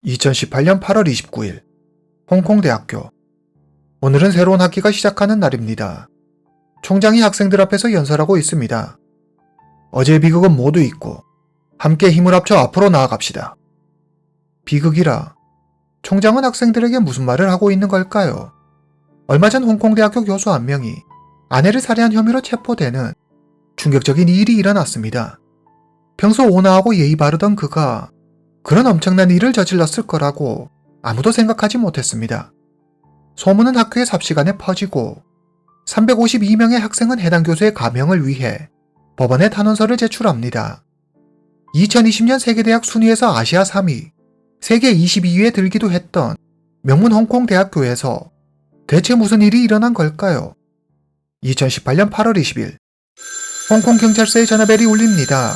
2018년 8월 29일 홍콩대학교. 오늘은 새로운 학기가 시작하는 날입니다. 총장이 학생들 앞에서 연설하고 있습니다. 어제의 비극은 모두 잊고 함께 힘을 합쳐 앞으로 나아갑시다. 비극이라 총장은 학생들에게 무슨 말을 하고 있는 걸까요? 얼마 전 홍콩대학교 교수 한 명이 아내를 살해한 혐의로 체포되는 충격적인 일이 일어났습니다. 평소 온화하고 예의 바르던 그가 그런 엄청난 일을 저질렀을 거라고 아무도 생각하지 못했습니다. 소문은 학교의 삽시간에 퍼지고 352명의 학생은 해당 교수의 감형을 위해 법원에 탄원서를 제출합니다. 2020년 세계대학 순위에서 아시아 3위, 세계 22위에 들기도 했던 명문 홍콩대학교에서 대체 무슨 일이 일어난 걸까요? 2018년 8월 20일 홍콩경찰서의 전화벨이 울립니다.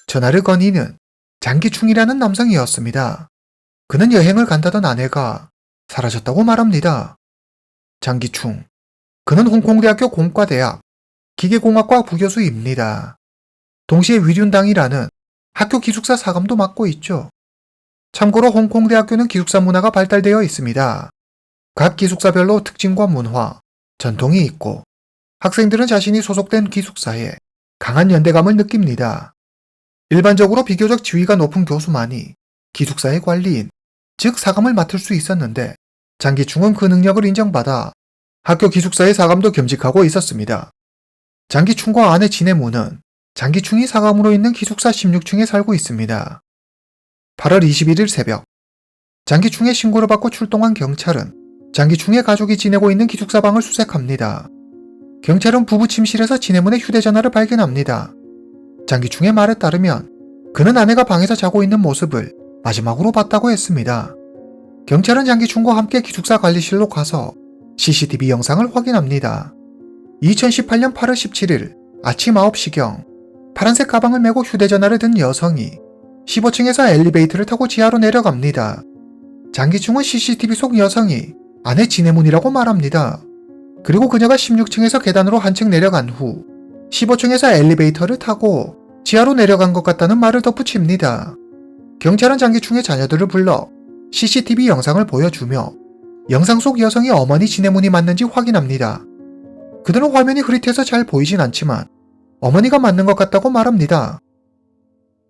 전화를 건 이는 장기충이라는 남성이었습니다. 그는 여행을 간다던 아내가 사라졌다고 말합니다. 장기충. 그는 홍콩대학교 공과대학 기계공학과 부교수입니다. 동시에 위륜당이라는 학교 기숙사 사감도 맡고 있죠. 참고로 홍콩대학교는 기숙사 문화가 발달되어 있습니다. 각 기숙사별로 특징과 문화, 전통이 있고 학생들은 자신이 소속된 기숙사에 강한 연대감을 느낍니다. 일반적으로 비교적 지위가 높은 교수만이 기숙사의 관리인, 즉 사감을 맡을 수 있었는데 장기충은 그 능력을 인정받아 학교 기숙사의 사감도 겸직하고 있었습니다. 장기충과 아내 진해무는 장기충이 사감으로 있는 기숙사 16층에 살고 있습니다. 8월 21일 새벽 장기충의 신고를 받고 출동한 경찰은 장기충의 가족이 지내고 있는 기숙사 방을 수색합니다. 경찰은 부부 침실에서 진해문의 휴대전화를 발견합니다. 장기충의 말에 따르면 그는 아내가 방에서 자고 있는 모습을 마지막으로 봤다고 했습니다. 경찰은 장기충과 함께 기숙사 관리실로 가서 CCTV 영상을 확인합니다. 2018년 8월 17일 아침 9시경 파란색 가방을 메고 휴대전화를 든 여성이 15층에서 엘리베이터를 타고 지하로 내려갑니다. 장기충은 CCTV 속 여성이 아내 진해문이라고 말합니다. 그리고 그녀가 16층에서 계단으로 한층 내려간 후 15층에서 엘리베이터를 타고 지하로 내려간 것 같다는 말을 덧붙입니다. 경찰은 장기충의 자녀들을 불러 CCTV 영상을 보여주며 영상 속 여성이 어머니 진해문이 맞는지 확인합니다. 그들은 화면이 흐릿해서 잘 보이진 않지만 어머니가 맞는 것 같다고 말합니다.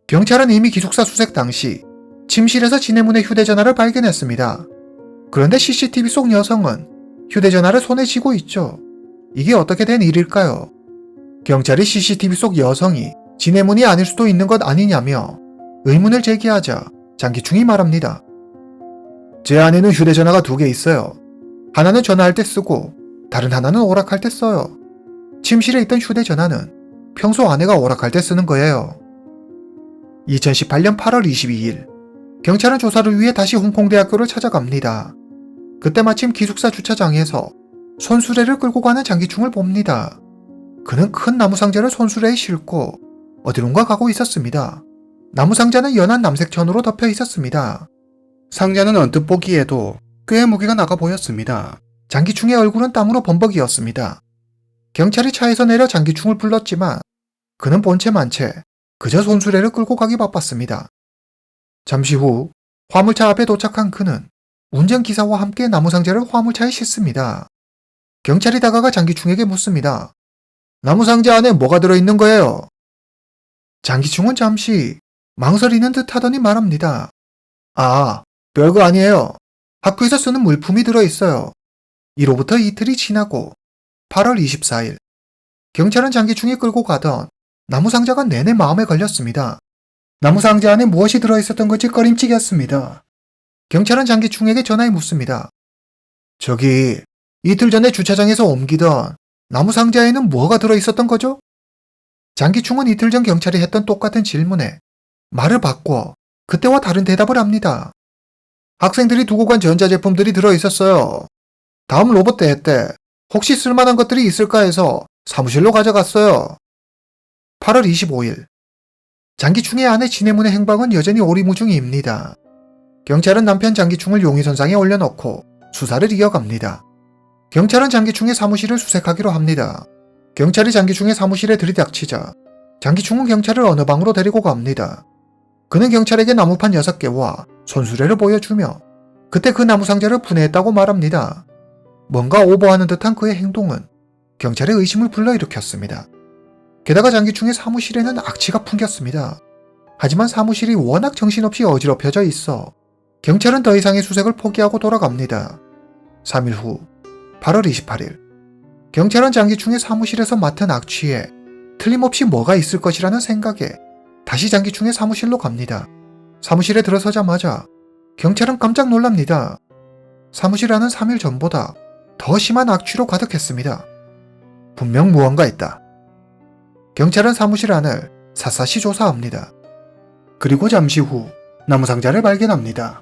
경찰은 이미 기숙사 수색 당시 침실에서 진해문의 휴대전화를 발견했습니다. 그런데 CCTV 속 여성은 휴대전화를 손에 쥐고 있죠. 이게 어떻게 된 일일까요? 경찰이 CCTV 속 여성이 진해문이 아닐 수도 있는 것 아니냐며 의문을 제기하자 장기충이 말합니다. 제 안에는 휴대전화가 2개 있어요. 하나는 전화할 때 쓰고 다른 하나는 오락할 때 써요. 침실에 있던 휴대전화는 평소 아내가 오락할 때 쓰는 거예요. 2018년 8월 22일 경찰은 조사를 위해 다시 홍콩대학교를 찾아갑니다. 그때 마침 기숙사 주차장에서 손수레를 끌고 가는 장기충을 봅니다. 그는 큰 나무 상자를 손수레에 싣고 어디론가 가고 있었습니다. 나무 상자는 연한 남색 천으로 덮여 있었습니다. 상자는 언뜻 보기에도 꽤 무게가 나가 보였습니다. 장기충의 얼굴은 땀으로 범벅이었습니다. 경찰이 차에서 내려 장기충을 불렀지만 그는 본체 만채 그저 손수레를 끌고 가기 바빴습니다. 잠시 후 화물차 앞에 도착한 그는 운전기사와 함께 나무 상자를 화물차에 싣습니다. 경찰이 다가가 장기충에게 묻습니다. 나무 상자 안에 뭐가 들어있는 거예요? 장기충은 잠시 망설이는 듯 하더니 말합니다. 아, 별거 아니에요. 학교에서 쓰는 물품이 들어있어요. 이로부터 이틀이 지나고 8월 24일 경찰은 장기충이 끌고 가던 나무 상자가 내내 마음에 걸렸습니다. 나무 상자 안에 무엇이 들어있었던 건지 꺼림칙했습니다. 경찰은 장기충에게 전화해 묻습니다. 저기 이틀 전에 주차장에서 옮기던 나무 상자에는 뭐가 들어있었던 거죠? 장기충은 이틀 전 경찰이 했던 똑같은 질문에 말을 바꿔 그때와 다른 대답을 합니다. 학생들이 두고 간 전자제품들이 들어있었어요. 다음 로봇 대회 때 혹시 쓸만한 것들이 있을까 해서 사무실로 가져갔어요. 8월 25일 장기충의 아내 진해문의 행방은 여전히 오리무중입니다. 경찰은 남편 장기충을 용의선상에 올려놓고 수사를 이어갑니다. 경찰은 장기충의 사무실을 수색하기로 합니다. 경찰이 장기충의 사무실에 들이닥치자 장기충은 경찰을 어느 방으로 데리고 갑니다. 그는 경찰에게 나무판 6개와 손수레를 보여주며 그때 그 나무 상자를 분해했다고 말합니다. 뭔가 오버하는 듯한 그의 행동은 경찰의 의심을 불러일으켰습니다. 게다가 장기충의 사무실에는 악취가 풍겼습니다. 하지만 사무실이 워낙 정신없이 어지럽혀져 있어 경찰은 더 이상의 수색을 포기하고 돌아갑니다. 3일 후 8월 28일 경찰은 장기충의 사무실에서 맡은 악취에 틀림없이 뭐가 있을 것이라는 생각에 다시 장기충의 사무실로 갑니다. 사무실에 들어서자마자 경찰은 깜짝 놀랍니다. 사무실 안은 3일 전보다 더 심한 악취로 가득했습니다. 분명 무언가 있다. 경찰은 사무실 안을 샅샅이 조사합니다. 그리고 잠시 후 나무상자를 발견합니다.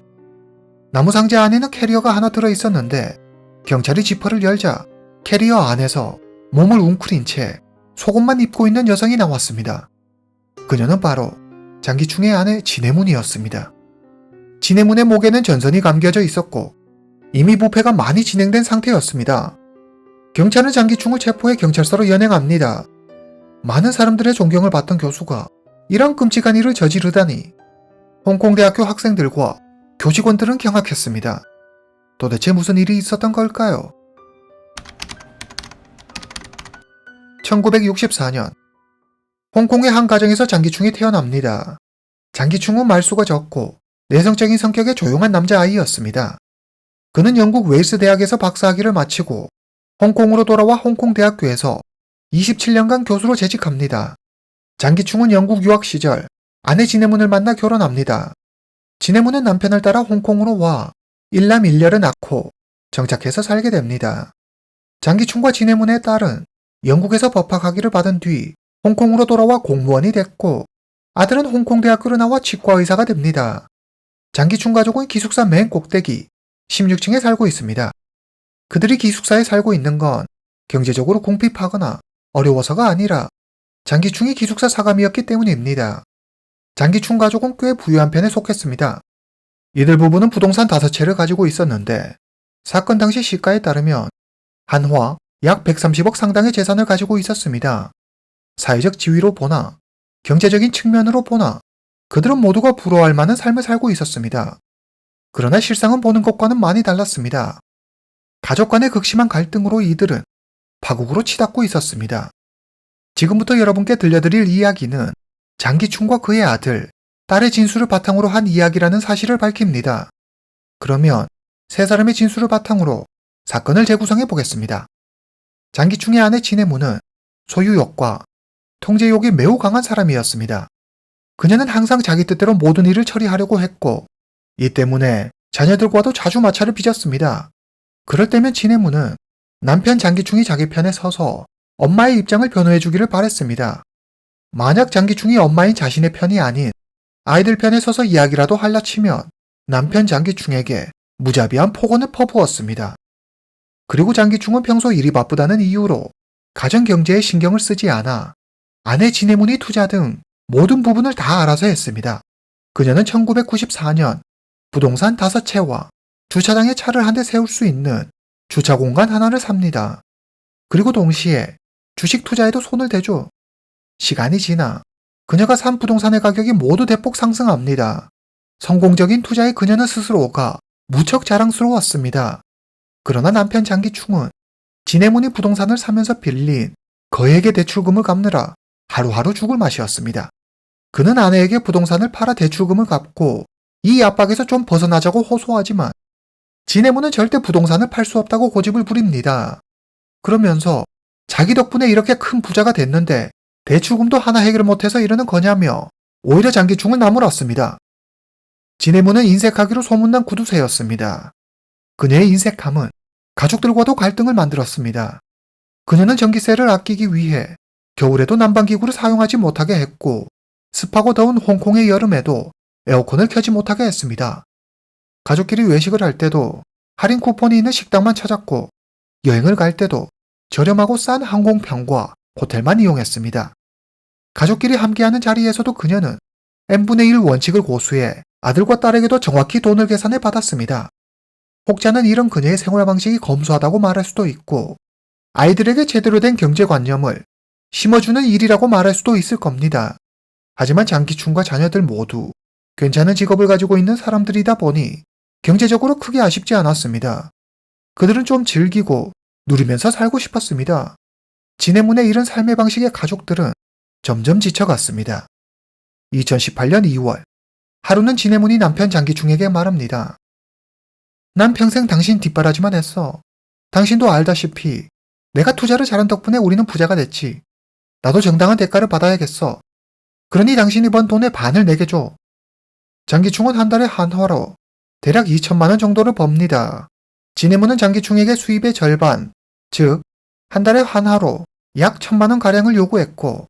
나무상자 안에는 캐리어가 하나 들어있었는데 경찰이 지퍼를 열자 캐리어 안에서 몸을 웅크린 채 속옷만 입고 있는 여성이 나왔습니다. 그녀는 바로 장기충의 아내 진해문이었습니다. 진해문의 목에는 전선이 감겨져 있었고 이미 부패가 많이 진행된 상태였습니다. 경찰은 장기충을 체포해 경찰서로 연행합니다. 많은 사람들의 존경을 받던 교수가 이런 끔찍한 일을 저지르다니 홍콩대학교 학생들과 교직원들은 경악했습니다. 도대체 무슨 일이 있었던 걸까요? 1964년 홍콩의 한 가정에서 장기충이 태어납니다. 장기충은 말수가 적고 내성적인 성격의 조용한 남자아이였습니다. 그는 영국 웨일스 대학에서 박사학위를 마치고 홍콩으로 돌아와 홍콩대학교에서 27년간 교수로 재직합니다. 장기충은 영국 유학 시절 아내 진해문을 만나 결혼합니다. 진해문은 남편을 따라 홍콩으로 와 일남 일녀를 낳고 정착해서 살게 됩니다. 장기충과 진해문의 딸은 영국에서 법학학위를 받은 뒤 홍콩으로 돌아와 공무원이 됐고 아들은 홍콩대학교를 나와 치과의사가 됩니다. 장기충 가족은 기숙사 맨 꼭대기 16층에 살고 있습니다. 그들이 기숙사에 살고 있는 건 경제적으로 궁핍하거나 어려워서가 아니라 장기충이 기숙사 사감이었기 때문입니다. 장기충 가족은 꽤 부유한 편에 속했습니다. 이들 부부는 부동산 5채를 가지고 있었는데 사건 당시 시가에 따르면 한화 약 130억 상당의 재산을 가지고 있었습니다. 사회적 지위로 보나 경제적인 측면으로 보나 그들은 모두가 부러워할 만한 삶을 살고 있었습니다. 그러나 실상은 보는 것과는 많이 달랐습니다. 가족 간의 극심한 갈등으로 이들은 파국으로 치닫고 있었습니다. 지금부터 여러분께 들려드릴 이야기는 장기충과 그의 아들, 딸의 진술을 바탕으로 한 이야기라는 사실을 밝힙니다. 그러면 세 사람의 진술을 바탕으로 사건을 재구성해 보겠습니다. 장기충의 아내 진해문은 소유욕과 통제욕이 매우 강한 사람이었습니다. 그녀는 항상 자기 뜻대로 모든 일을 처리하려고 했고 이 때문에 자녀들과도 자주 마찰을 빚었습니다. 그럴 때면 진해문은 남편 장기충이 자기 편에 서서 엄마의 입장을 변호해 주기를 바랬습니다. 만약 장기충이 엄마인 자신의 편이 아닌 아이들 편에 서서 이야기라도 할라 치면 남편 장기충에게 무자비한 폭언을 퍼부었습니다. 그리고 장기충은 평소 일이 바쁘다는 이유로 가정 경제에 신경을 쓰지 않아 아내 진해문이 투자 등 모든 부분을 다 알아서 했습니다. 그녀는 1994년 부동산 5채와 주차장에 차를 한 대 세울 수 있는 주차 공간 하나를 삽니다. 그리고 동시에 주식 투자에도 손을 대죠. 시간이 지나 그녀가 산 부동산의 가격이 모두 대폭 상승합니다. 성공적인 투자에 그녀는 스스로가 무척 자랑스러웠습니다. 그러나 남편 장기충은 진해문이 부동산을 사면서 빌린 거액의 대출금을 갚느라 하루하루 죽을 맛이었습니다. 그는 아내에게 부동산을 팔아 대출금을 갚고 이 압박에서 좀 벗어나자고 호소하지만 진해문은 절대 부동산을 팔 수 없다고 고집을 부립니다. 그러면서 자기 덕분에 이렇게 큰 부자가 됐는데 대출금도 하나 해결 못해서 이러는 거냐며 오히려 장기충을 나무랐습니다. 진해문은 인색하기로 소문난 구두쇠였습니다. 그녀의 인색함은 가족들과도 갈등을 만들었습니다. 그녀는 전기세를 아끼기 위해 겨울에도 난방기구를 사용하지 못하게 했고 습하고 더운 홍콩의 여름에도 에어컨을 켜지 못하게 했습니다. 가족끼리 외식을 할 때도 할인 쿠폰이 있는 식당만 찾았고 여행을 갈 때도 저렴하고 싼 항공편과 호텔만 이용했습니다. 가족끼리 함께하는 자리에서도 그녀는 n분의 1 원칙을 고수해 아들과 딸에게도 정확히 돈을 계산해 받았습니다. 혹자는 이런 그녀의 생활 방식이 검소하다고 말할 수도 있고 아이들에게 제대로 된 경제관념을 심어주는 일이라고 말할 수도 있을 겁니다. 하지만 장기충과 자녀들 모두 괜찮은 직업을 가지고 있는 사람들이다 보니 경제적으로 크게 아쉽지 않았습니다. 그들은 좀 즐기고 누리면서 살고 싶었습니다. 진해문의 이런 삶의 방식의 가족들은 점점 지쳐갔습니다. 2018년 2월, 하루는 진해문이 남편 장기충에게 말합니다. 난 평생 당신 뒷바라지만 했어. 당신도 알다시피 내가 투자를 잘한 덕분에 우리는 부자가 됐지. 나도 정당한 대가를 받아야겠어. 그러니 당신이 번 돈의 반을 내게 줘. 장기충은 한 달에 한화로 대략 2천만 원 정도를 법니다. 진해문은 장기충에게 수입의 절반, 즉 한 달에 한화로 약 1,000만 원 가량을 요구했고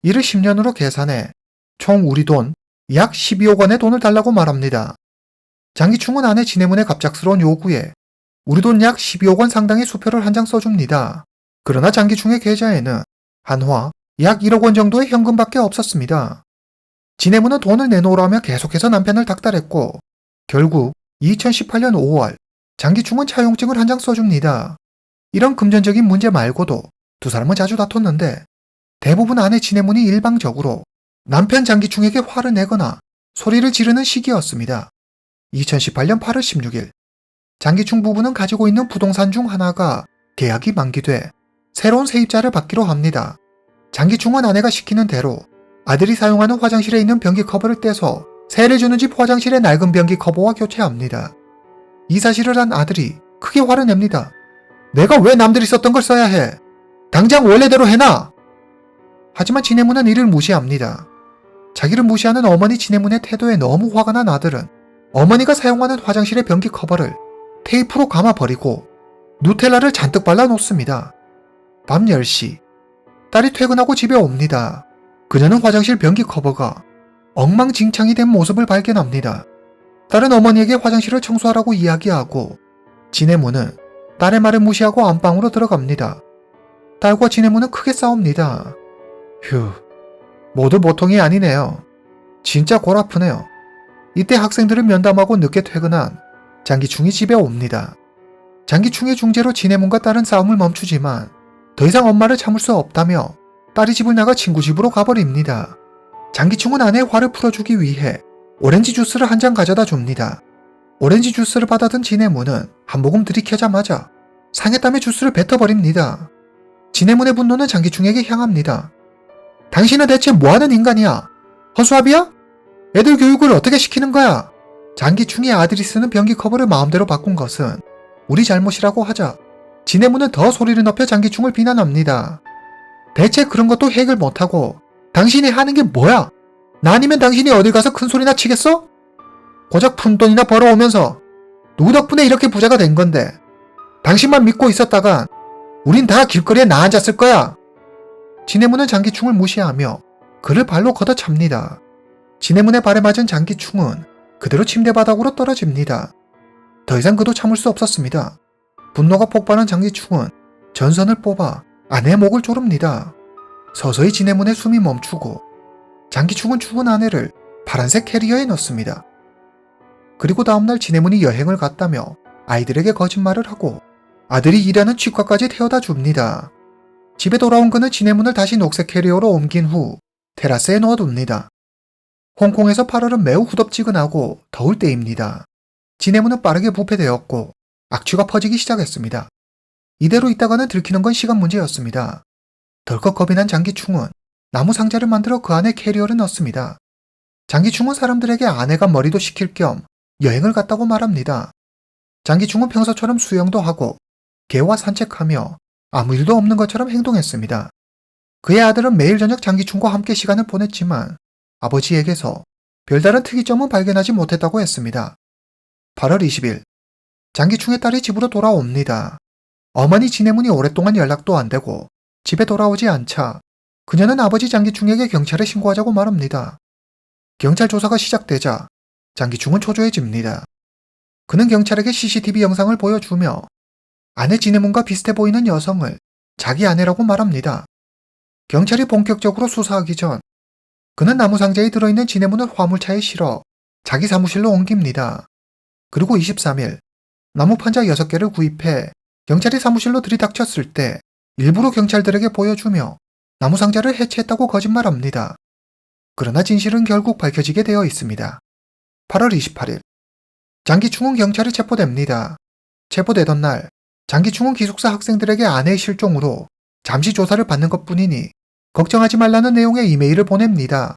이를 10년으로 계산해 총 우리 돈 약 12억 원의 돈을 달라고 말합니다. 장기충은 아내 진해문의 갑작스러운 요구에 우리 돈 약 12억 원 상당의 수표를 한 장 써줍니다. 그러나 장기충의 계좌에는 한화 약 1억 원 정도의 현금밖에 없었습니다. 진해문은 돈을 내놓으라며 계속해서 남편을 닥달했고 결국 2018년 5월 장기충은 차용증을 한 장 써줍니다. 이런 금전적인 문제 말고도 두 사람은 자주 다퉜는데 대부분 아내 진해문이 일방적으로 남편 장기충에게 화를 내거나 소리를 지르는 시기였습니다. 2018년 8월 16일 장기충 부부는 가지고 있는 부동산 중 하나가 계약이 만기돼 새로운 세입자를 받기로 합니다. 장기충은 아내가 시키는 대로 아들이 사용하는 화장실에 있는 변기 커버를 떼서 세를 주는 집 화장실의 낡은 변기 커버와 교체합니다. 이 사실을 한 아들이 크게 화를 냅니다. 내가 왜 남들이 썼던 걸 써야 해? 당장 원래대로 해놔! 하지만 진해문은 이를 무시합니다. 자기를 무시하는 어머니 진해문의 태도에 너무 화가 난 아들은 어머니가 사용하는 화장실의 변기 커버를 테이프로 감아버리고 누텔라를 잔뜩 발라놓습니다. 밤 10시 딸이 퇴근하고 집에 옵니다. 그녀는 화장실 변기 커버가 엉망진창이 된 모습을 발견합니다. 딸은 어머니에게 화장실을 청소하라고 이야기하고 진해문은 딸의 말을 무시하고 안방으로 들어갑니다. 딸과 진해문은 크게 싸웁니다. 휴, 모두 보통이 아니네요. 진짜 골 아프네요. 이때 학생들을 면담하고 늦게 퇴근한 장기충이 집에 옵니다. 장기충의 중재로 진해문과 딸은 싸움을 멈추지만 더 이상 엄마를 참을 수 없다며 딸이 집을 나가 친구 집으로 가버립니다. 장기충은 아내의 화를 풀어주기 위해 오렌지 주스를 한 잔 가져다 줍니다. 오렌지 주스를 받아든 진해문은 한 모금 들이켜자마자 상했다며 주스를 뱉어버립니다. 진해문의 분노는 장기충에게 향합니다. 당신은 대체 뭐하는 인간이야? 허수아비야? 애들 교육을 어떻게 시키는 거야? 장기충의 아들이 쓰는 변기 커버를 마음대로 바꾼 것은 우리 잘못이라고 하자 진해문은 더 소리를 높여 장기충을 비난합니다. 대체 그런 것도 해결 못하고 당신이 하는 게 뭐야? 나 아니면 당신이 어딜 가서 큰 소리나 치겠어? 고작 푼돈이나 벌어오면서 누구 덕분에 이렇게 부자가 된 건데 당신만 믿고 있었다간 우린 다 길거리에 나앉았을 거야. 진해문은 장기충을 무시하며 그를 발로 걷어찹니다. 진해문의 발에 맞은 장기충은 그대로 침대 바닥으로 떨어집니다. 더 이상 그도 참을 수 없었습니다. 분노가 폭발한 장기충은 전선을 뽑아 아내의 목을 조릅니다. 서서히 진해문의 숨이 멈추고 장기충은 죽은 아내를 파란색 캐리어에 넣습니다. 그리고 다음날 진해문이 여행을 갔다며 아이들에게 거짓말을 하고 아들이 일하는 치과까지 태워다 줍니다. 집에 돌아온 그는 진해문을 다시 녹색 캐리어로 옮긴 후 테라스에 넣어둡니다. 홍콩에서 8월은 매우 후덥지근하고 더울 때입니다. 진해문은 빠르게 부패되었고 악취가 퍼지기 시작했습니다. 이대로 있다가는 들키는 건 시간 문제였습니다. 덜컥 겁이 난 장기충은 나무 상자를 만들어 그 안에 캐리어를 넣습니다. 장기충은 사람들에게 아내가 머리도 식힐 겸 여행을 갔다고 말합니다. 장기충은 평소처럼 수영도 하고 개와 산책하며 아무 일도 없는 것처럼 행동했습니다. 그의 아들은 매일 저녁 장기충과 함께 시간을 보냈지만 아버지에게서 별다른 특이점은 발견하지 못했다고 했습니다. 8월 20일 장기충의 딸이 집으로 돌아옵니다. 어머니 진해문이 오랫동안 연락도 안 되고 집에 돌아오지 않자 그녀는 아버지 장기충에게 경찰에 신고하자고 말합니다. 경찰 조사가 시작되자 장기충은 초조해집니다. 그는 경찰에게 CCTV 영상을 보여주며 아내 진해문과 비슷해 보이는 여성을 자기 아내라고 말합니다. 경찰이 본격적으로 수사하기 전 그는 나무 상자에 들어있는 진해문을 화물차에 실어 자기 사무실로 옮깁니다. 그리고 23일 나무 판자 6개를 구입해 경찰이 사무실로 들이닥쳤을 때 일부러 경찰들에게 보여주며 나무 상자를 해체했다고 거짓말합니다. 그러나 진실은 결국 밝혀지게 되어 있습니다. 8월 28일 장기충은 경찰에 체포됩니다. 체포되던 날 장기충은 기숙사 학생들에게 아내의 실종으로 잠시 조사를 받는 것뿐이니 걱정하지 말라는 내용의 이메일을 보냅니다.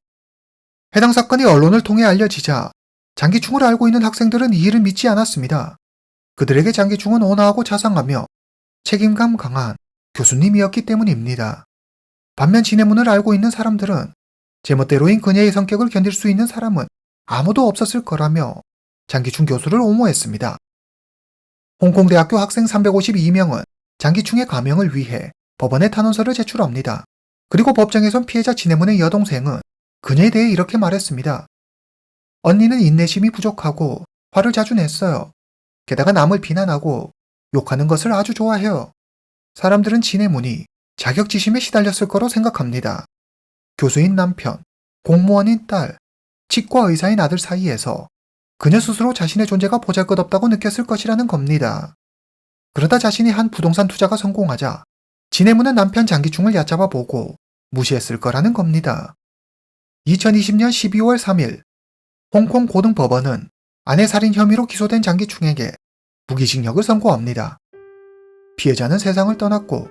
해당 사건이 언론을 통해 알려지자 장기충을 알고 있는 학생들은 이 일을 믿지 않았습니다. 그들에게 장기충은 온화하고 자상하며 책임감 강한 교수님이었기 때문입니다. 반면 진해문을 알고 있는 사람들은 제멋대로인 그녀의 성격을 견딜 수 있는 사람은 아무도 없었을 거라며 장기충 교수를 옹호했습니다. 홍콩대학교 학생 352명은 장기충의 감형을 위해 법원에 탄원서를 제출합니다. 그리고 법정에선 피해자 진해문의 여동생은 그녀에 대해 이렇게 말했습니다. 언니는 인내심이 부족하고 화를 자주 냈어요. 게다가 남을 비난하고 욕하는 것을 아주 좋아해요. 사람들은 진해문이 자격지심에 시달렸을 거로 생각합니다. 교수인 남편, 공무원인 딸, 치과 의사인 아들 사이에서 그녀 스스로 자신의 존재가 보잘것없다고 느꼈을 것이라는 겁니다. 그러다 자신이 한 부동산 투자가 성공하자 진해문은 남편 장기충을 얕잡아 보고 무시했을 거라는 겁니다. 2020년 12월 3일 홍콩 고등법원은 아내 살인 혐의로 기소된 장기충에게 무기징역을 선고합니다. 피해자는 세상을 떠났고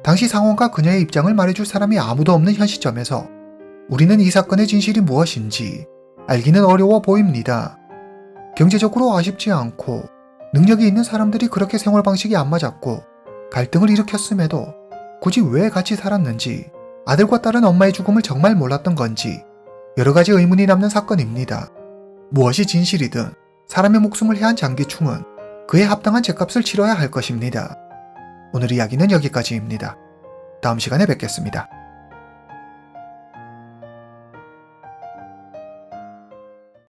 당시 상황과 그녀의 입장을 말해줄 사람이 아무도 없는 현 시점에서 우리는 이 사건의 진실이 무엇인지 알기는 어려워 보입니다. 경제적으로 아쉽지 않고 능력이 있는 사람들이 그렇게 생활 방식이 안 맞았고 갈등을 일으켰음에도 굳이 왜 같이 살았는지, 아들과 딸은 엄마의 죽음을 정말 몰랐던 건지 여러 가지 의문이 남는 사건입니다. 무엇이 진실이든 사람의 목숨을 해한 장기충은 그에 합당한 죗값을 치러야 할 것입니다. 오늘 이야기는 여기까지입니다. 다음 시간에 뵙겠습니다.